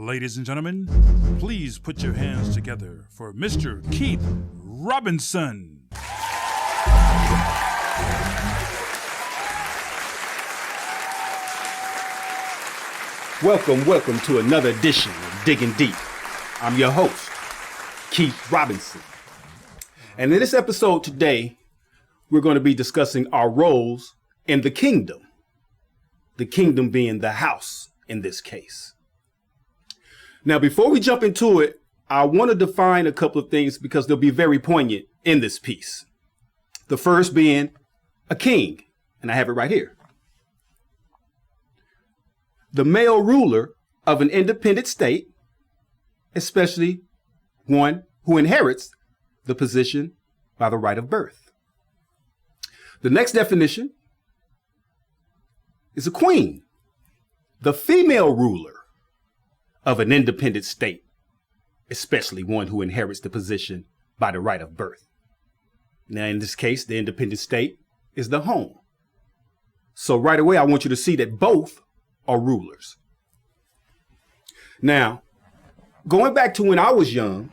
Ladies and gentlemen, please put your hands together for Mr. Keith Robinson. Welcome to another edition of Diggin Deep. I'm your host, Keith Robinson. And in this episode today, we're going to be discussing our roles in the kingdom being the house in this case. Now, before we jump into it, I want to define a couple of things because they'll be very poignant in this piece. The first being a king, and I have it right here. The male ruler of an independent state, especially one who inherits the position by the right of birth. The next definition is a queen, the female ruler of an independent state, especially one who inherits the position by the right of birth. Now, in this case, the independent state is the home. So right away, I want you to see that both are rulers. Now, going back to when I was young,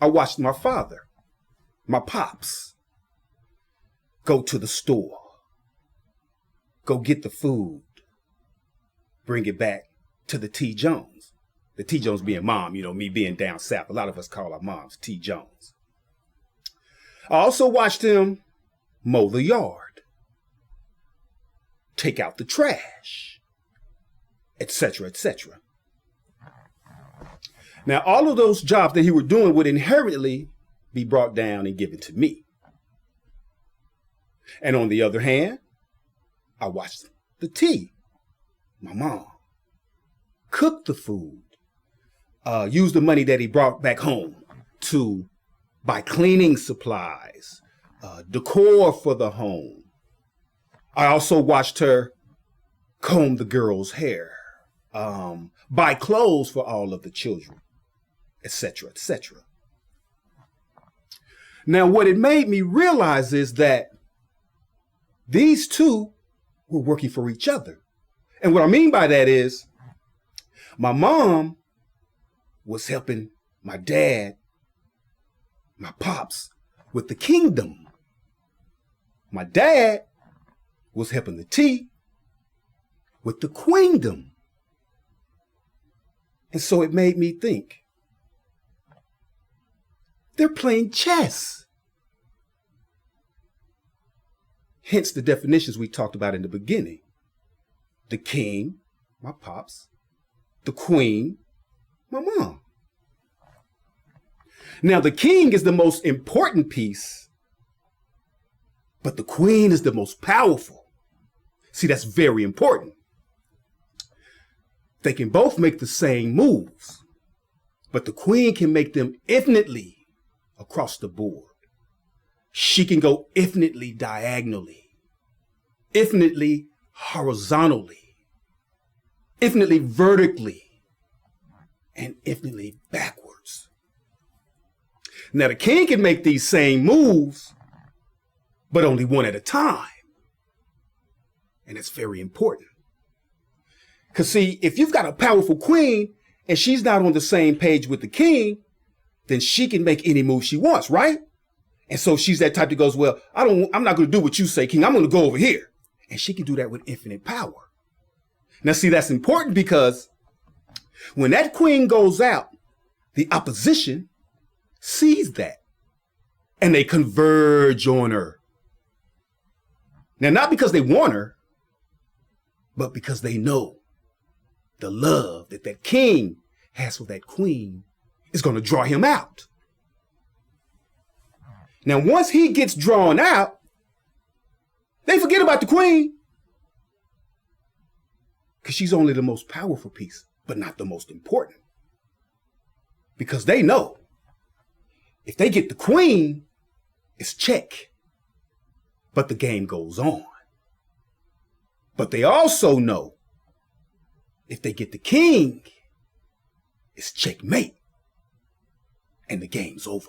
I watched my father, my pops, go to the store, go get the food, bring it back to the T. Jones. The T. Jones being mom, me being down south. A lot of us call our moms T. Jones. I also watched him mow the yard, take out the trash, etc., etc. Now, all of those jobs that he was doing would inherently be brought down and given to me. And on the other hand, I watched the T, my mom, cook the food, use the money that he brought back home to buy cleaning supplies, decor for the home. I also watched her comb the girls' hair, buy clothes for all of the children, etc., etc. Now, what it made me realize is that these two were working for each other. And what I mean by that is my mom was helping my dad, my pops, with the kingdom. My dad was helping the T with the queendom. And so it made me think, they're playing chess. Hence the definitions we talked about in the beginning. The king, my pops, the queen, my mom. Now, the king is the most important piece, but the queen is the most powerful. See, that's very important. They can both make the same moves, but the queen can make them infinitely across the board. She can go infinitely diagonally, infinitely horizontally, infinitely vertically, and infinitely backwards. Now, the king can make these same moves, but only one at a time. And it's very important. Because see, if you've got a powerful queen and she's not on the same page with the king, then she can make any move she wants, right? And so she's that type that goes, well, I'm not going to do what you say, king. I'm going to go over here. And she can do that with infinite power. Now, see, that's important because when that queen goes out, the opposition sees that and they converge on her. Now, not because they want her, but because they know the love that that king has for that queen is going to draw him out. Now, once he gets drawn out, they forget about the queen because she's only the most powerful piece, but not the most important. Because they know if they get the queen, it's check. But the game goes on. But they also know if they get the king, it's checkmate. And the game's over.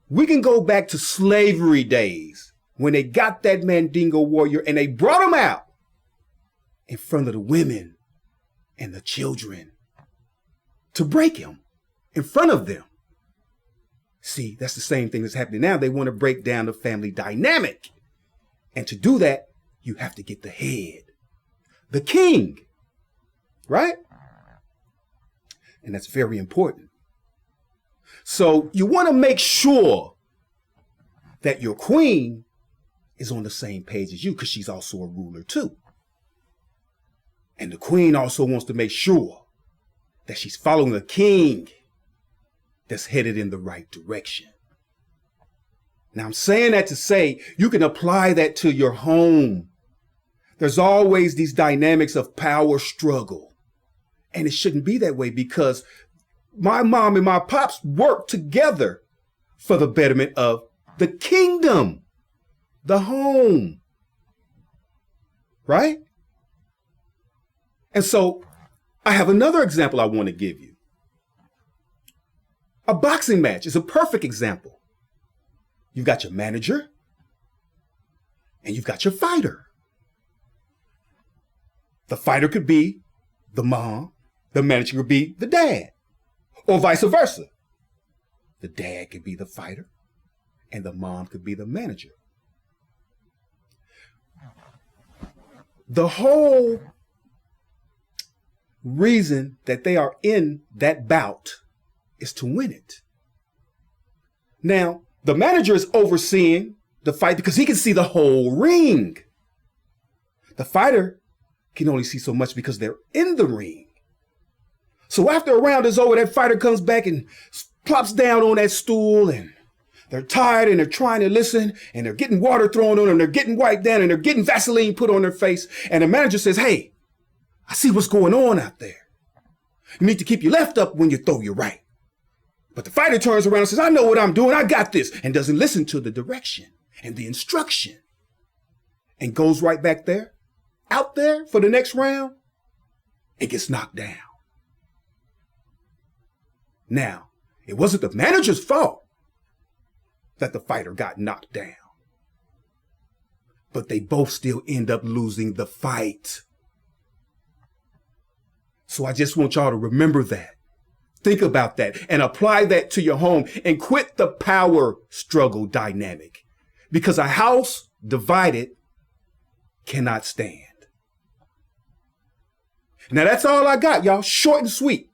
We can go back to slavery days when they got that Mandingo warrior and they brought him out in front of the women and the children to break him in front of them. See, that's the same thing that's happening now. They want to break down the family dynamic. And to do that, you have to get the head, the king, right? And that's very important. So you want to make sure that your queen is on the same page as you, because she's also a ruler too. And the queen also wants to make sure that she's following a king that's headed in the right direction. Now, I'm saying that to say you can apply that to your home. There's always these dynamics of power struggle. And it shouldn't be that way, because my mom and my pops work together for the betterment of the kingdom, the home, right? And so I have another example I want to give you. A boxing match is a perfect example. You've got your manager and you've got your fighter. The fighter could be the mom, the manager could be the dad, or vice versa. The dad could be the fighter and the mom could be the manager. The whole reason that they are in that bout is to win it. Now, the manager is overseeing the fight because he can see the whole ring. The fighter can only see so much because they're in the ring. So after a round is over, that fighter comes back and plops down on that stool, and they're tired and they're trying to listen, and they're getting water thrown on them, they're getting wiped down, and they're getting Vaseline put on their face. And the manager says, "Hey, I see what's going on out there. You need to keep your left up when you throw your right." But the fighter turns around and says, "I know what I'm doing. I got this," and doesn't listen to the direction and the instruction, and goes right back there, out there for the next round, and gets knocked down. Now, it wasn't the manager's fault that the fighter got knocked down, but they both still end up losing the fight. So I just want y'all to remember that. Think about that and apply that to your home, and quit the power struggle dynamic, because a house divided cannot stand. Now that's all I got, y'all. Short and sweet,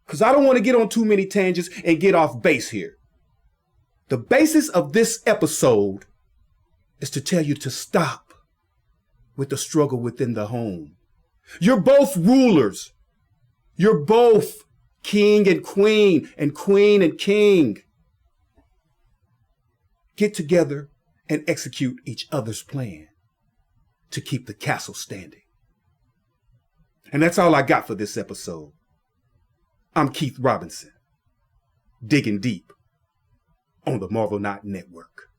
because I don't want to get on too many tangents and get off base here. The basis of this episode is to tell you to stop with the struggle within the home. You're both rulers. You're both king and queen and king. Get together and execute each other's plan to keep the castle standing. And that's all I got for this episode. I'm Keith Robinson, digging deep on the Marvel Knot Network.